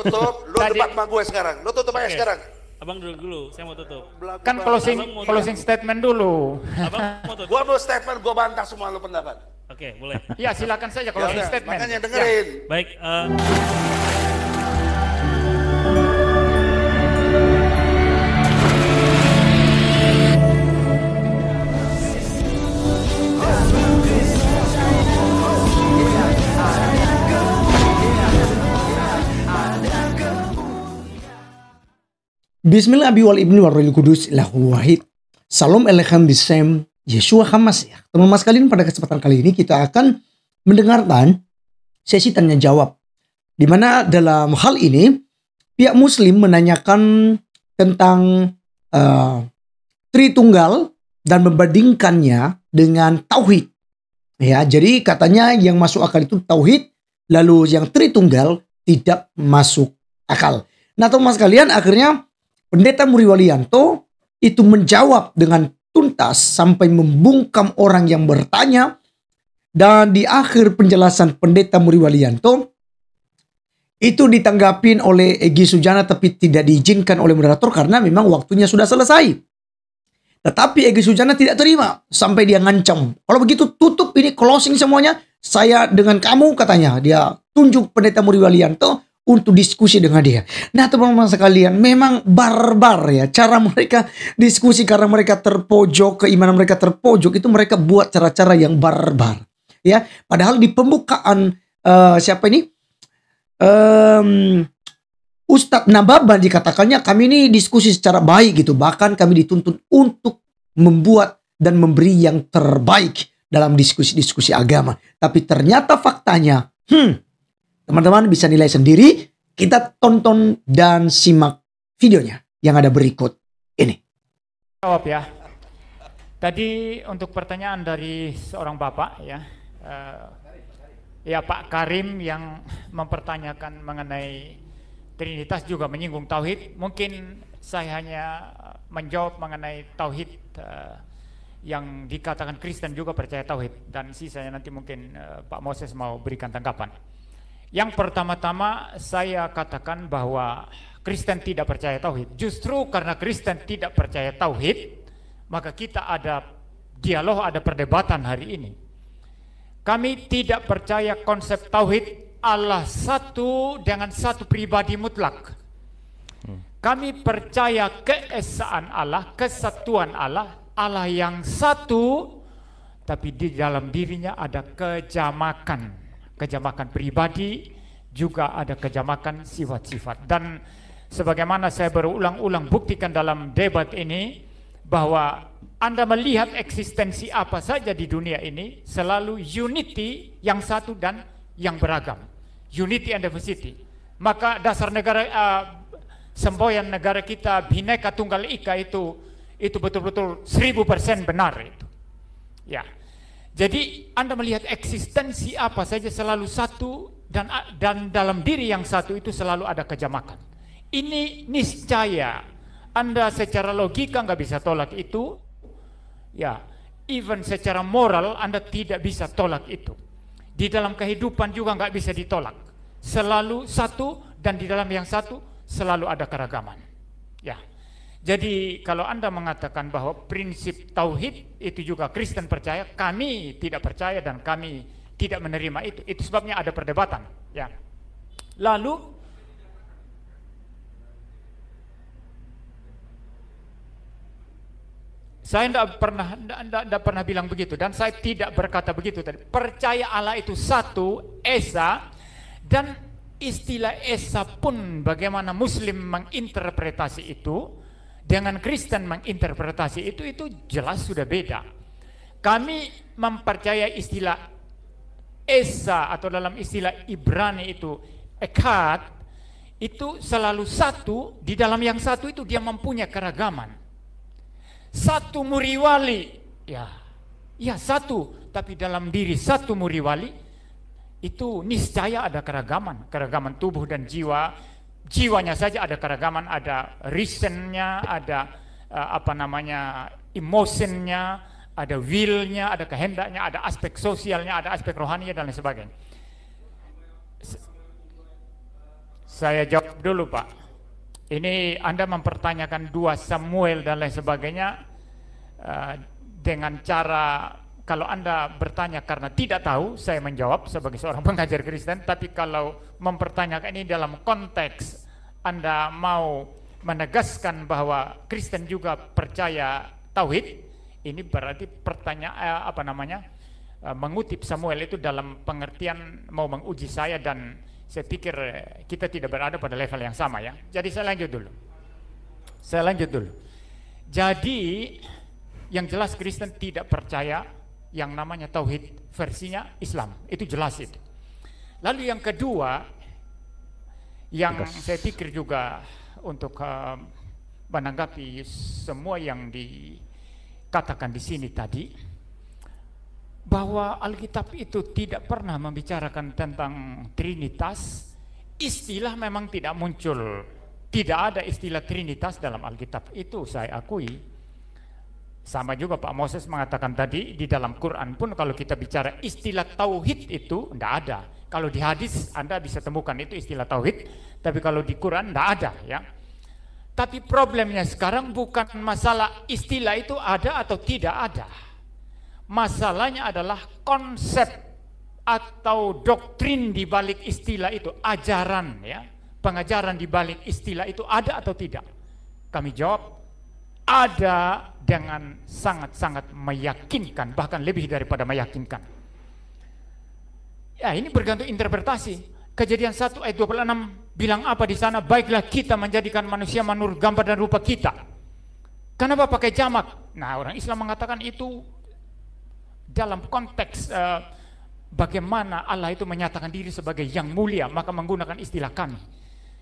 tutup, lu debat sama gue sekarang. Lu tutup aja sekarang. Abang dulu, saya mau tutup. Kan closing statement dulu. Abang mau tutup. Gua mau statement, gua bantah semua lu pendapat. Oke, boleh. Ya silakan saja closing statement. Makanya dengerin. Ya, baik. Bismillah abi wal ibni wal rohil kudus lahu wahid. Salam alaikum bisem Yeshua Hamas ya. Teman-teman sekalian, pada kesempatan kali ini kita akan mendengarkan sesi tanya jawab. Di mana dalam hal ini pihak muslim menanyakan tentang Tritunggal dan membandingkannya dengan tauhid. Ya, jadi katanya yang masuk akal itu tauhid, lalu yang Tritunggal tidak masuk akal. Nah, teman-teman sekalian, akhirnya Pendeta Muriwalianto itu menjawab dengan tuntas sampai membungkam orang yang bertanya. Dan di akhir penjelasan Pendeta Muriwalianto itu ditanggapin oleh Egy Sujana, tapi tidak diizinkan oleh moderator karena memang waktunya sudah selesai. Tetapi Egy Sujana tidak terima sampai dia ngancam. Kalau begitu tutup ini, closing semuanya. Saya dengan kamu, katanya. Dia tunjuk Pendeta Muriwalianto untuk diskusi dengan dia. Nah, teman-teman sekalian, memang barbar ya cara mereka diskusi karena mereka terpojok, keimanan mereka terpojok, itu mereka buat cara-cara yang barbar. Ya, padahal di pembukaan siapa ini? Ustadz Nababan dikatakannya kami ini diskusi secara baik gitu. Bahkan kami dituntut untuk membuat dan memberi yang terbaik dalam diskusi-diskusi agama. Tapi ternyata faktanya, teman-teman bisa nilai sendiri. Kita tonton dan simak videonya yang ada berikut ini. Jawab ya. Tadi untuk pertanyaan dari seorang bapak ya, ya Pak Karim yang mempertanyakan mengenai Trinitas juga menyinggung tauhid. Mungkin saya hanya menjawab mengenai tauhid yang dikatakan Kristen juga percaya tauhid, dan sisanya nanti mungkin Pak Moses mau berikan tanggapan. Yang pertama-tama saya katakan bahwa Kristen tidak percaya tauhid. Justru karena Kristen tidak percaya tauhid, maka kita ada dialog, ada perdebatan hari ini. Kami tidak percaya konsep tauhid Allah satu dengan satu pribadi mutlak. Kami percaya keesaan Allah, kesatuan Allah, Allah yang satu, tapi di dalam dirinya ada kejamakan. Kejamakan pribadi, juga ada kejamakan sifat-sifat. Dan sebagaimana saya berulang-ulang buktikan dalam debat ini, bahwa Anda melihat eksistensi apa saja di dunia ini selalu unity, yang satu dan yang beragam. Unity and diversity. Maka dasar negara, semboyan negara kita Bhinneka Tunggal Ika itu betul-betul 1000% benar itu. Ya. Jadi Anda melihat eksistensi apa saja selalu satu, dan dalam diri yang satu itu selalu ada kejamakan. Ini niscaya Anda secara logika nggak bisa tolak itu, ya. Even secara moral Anda tidak bisa tolak itu. Di dalam kehidupan juga nggak bisa ditolak. Selalu satu, dan di dalam yang satu selalu ada keragaman. Ya. Jadi kalau Anda mengatakan bahwa prinsip tauhid itu juga Kristen percaya, kami tidak percaya dan kami tidak menerima itu. Itu sebabnya ada perdebatan. Ya. Lalu saya tidak pernah bilang begitu, dan saya tidak berkata begitu tadi. Percaya Allah itu satu, esa, dan istilah esa pun bagaimana Muslim menginterpretasi itu dengan Kristen menginterpretasi itu jelas sudah beda. Kami mempercayai istilah esa, atau dalam istilah Ibrani itu echad, itu selalu satu. Di dalam yang satu itu dia mempunyai keragaman. Satu muriwali, ya satu, tapi dalam diri satu muriwali itu niscaya ada keragaman, keragaman tubuh dan jiwa. Jiwanya saja ada keragaman, ada reasonnya, ada emotionnya, ada willnya, ada kehendaknya, ada aspek sosialnya, ada aspek rohaninya dan lain sebagainya. Saya jawab dulu, Pak. Ini Anda mempertanyakan 2 Samuel dan lain sebagainya dengan cara, kalau Anda bertanya karena tidak tahu, saya menjawab sebagai seorang pengajar Kristen. Tapi kalau mempertanyakan ini dalam konteks Anda mau menegaskan bahwa Kristen juga percaya tauhid, ini berarti pertanyaan mengutip Samuel itu dalam pengertian mau menguji saya, dan saya pikir kita tidak berada pada level yang sama ya. Jadi saya lanjut dulu. Jadi yang jelas Kristen tidak percaya yang namanya tauhid versinya Islam, itu jelas itu. Lalu yang kedua, yang saya pikir juga untuk menanggapi semua yang dikatakan di sini tadi, bahwa Alkitab itu tidak pernah membicarakan tentang Trinitas. Istilah memang tidak muncul, tidak ada istilah Trinitas dalam Alkitab, itu saya akui. Sama juga Pak Moses mengatakan tadi, di dalam Quran pun kalau kita bicara istilah tauhid itu tidak ada. Kalau di hadis Anda bisa temukan itu istilah tauhid, tapi kalau di Quran tidak ada ya. Tapi problemnya sekarang bukan masalah istilah itu ada atau tidak ada. Masalahnya adalah konsep atau doktrin di balik istilah itu, ajaran ya, pengajaran di balik istilah itu ada atau tidak. Kami jawab ada, dengan sangat-sangat meyakinkan, bahkan lebih daripada meyakinkan. Ya, ini bergantung interpretasi. Kejadian 1 ayat 26 bilang apa di sana? Baiklah kita menjadikan manusia menurut gambar dan rupa kita. Kenapa pakai jamak? Nah, orang Islam mengatakan itu dalam konteks bagaimana Allah itu menyatakan diri sebagai yang mulia, maka menggunakan istilah kami.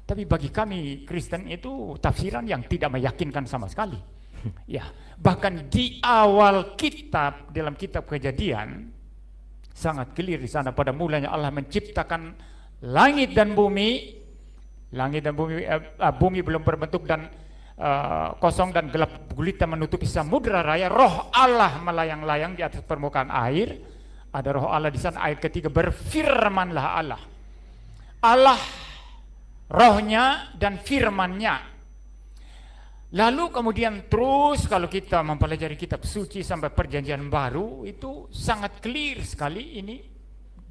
Tapi bagi kami Kristen itu tafsiran yang tidak meyakinkan sama sekali. Ya, bahkan di awal kitab, dalam kitab Kejadian sangat clear di sana, pada mulanya Allah menciptakan langit dan bumi. Langit dan bumi, bumi belum berbentuk dan kosong dan gelap gulita menutupi samudra raya. Roh Allah melayang-layang di atas permukaan air. Ada roh Allah di sana. Ayat ketiga, berfirmanlah Allah. Allah rohnya dan firmannya. Lalu kemudian terus kalau kita mempelajari kitab suci sampai perjanjian baru, itu sangat clear sekali ini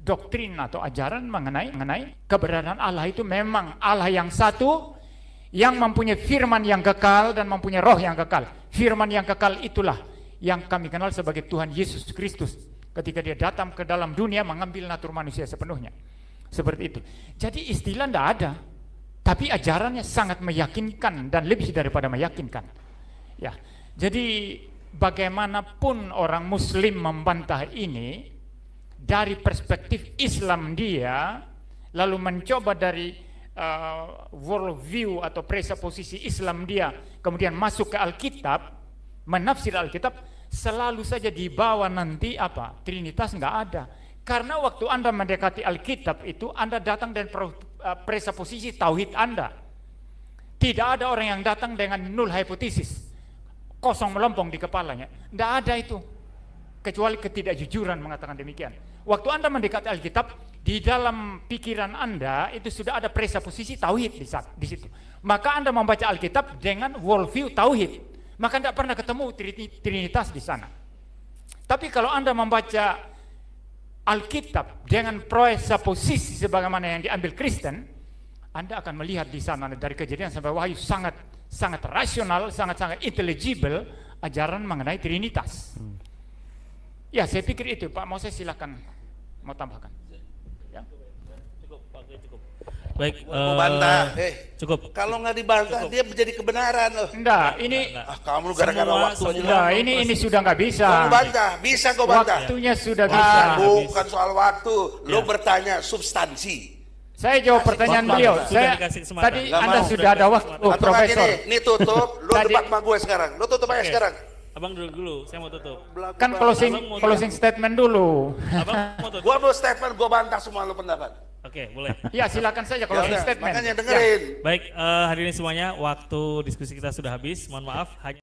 doktrin atau ajaran mengenai keberadaan Allah itu memang Allah yang satu, yang mempunyai firman yang kekal dan mempunyai roh yang kekal. Firman yang kekal itulah yang kami kenal sebagai Tuhan Yesus Kristus, ketika dia datang ke dalam dunia mengambil natur manusia sepenuhnya. Seperti itu. Jadi istilah tidak ada, tapi ajarannya sangat meyakinkan dan lebih daripada meyakinkan. Ya, jadi bagaimanapun orang Muslim membantah ini dari perspektif Islam dia, lalu mencoba dari world view atau presupposisi Islam dia, kemudian masuk ke Alkitab, menafsir Alkitab, selalu saja dibawa nanti apa? Trinitas nggak ada. Karena waktu Anda mendekati Alkitab itu, Anda datang dengan presupposisi tauhid Anda. Tidak ada orang yang datang dengan null hypothesis, kosong melompong di kepalanya. Tidak ada itu, kecuali ketidakjujuran mengatakan demikian. Waktu Anda mendekati Alkitab, di dalam pikiran Anda itu sudah ada presupposisi tauhid di situ. Maka Anda membaca Alkitab dengan worldview tauhid, maka tidak pernah ketemu Trinitas di sana. Tapi kalau Anda membaca Alkitab dengan presupposisi sebagaimana yang diambil Kristen, Anda akan melihat di sana dari Kejadian sampai Wahyu sangat rasional, sangat intelligible ajaran mengenai Trinitas. Ya, saya pikir itu. Pak Moses silakan mau tambahkan. Ya. Cukup, Pak, cukup. Baik, Mau bantah, cukup. Kalau nggak dibantah dia menjadi kebenaran loh. Enggak, ini Kamu gara-gara waktu aja. enggak, ini sudah nggak bisa. Kamu bantah, bisa kau bantah. Waktunya sudah bisa. Bukan soal waktu, lo bertanya substansi. Saya jawab pertanyaan beliau. Sudah dikasih kesempatan. Tadi Nggak Anda mau. sudah ada waktu, Atau nggak Profesor. gini, tutup, lo Tadi- debat sama gue sekarang. Lo tutup aja Oke. sekarang. Abang dulu, saya mau tutup. Kan closing statement dulu. Abang mau tutup. Gua mau statement, gua bantah semua lo pendapat. Oke, boleh. Ya, silakan saja Ya closing udah, statement. makanya Ya. dengerin. Baik, hadirin semuanya, waktu diskusi kita sudah habis. Mohon maaf, hanya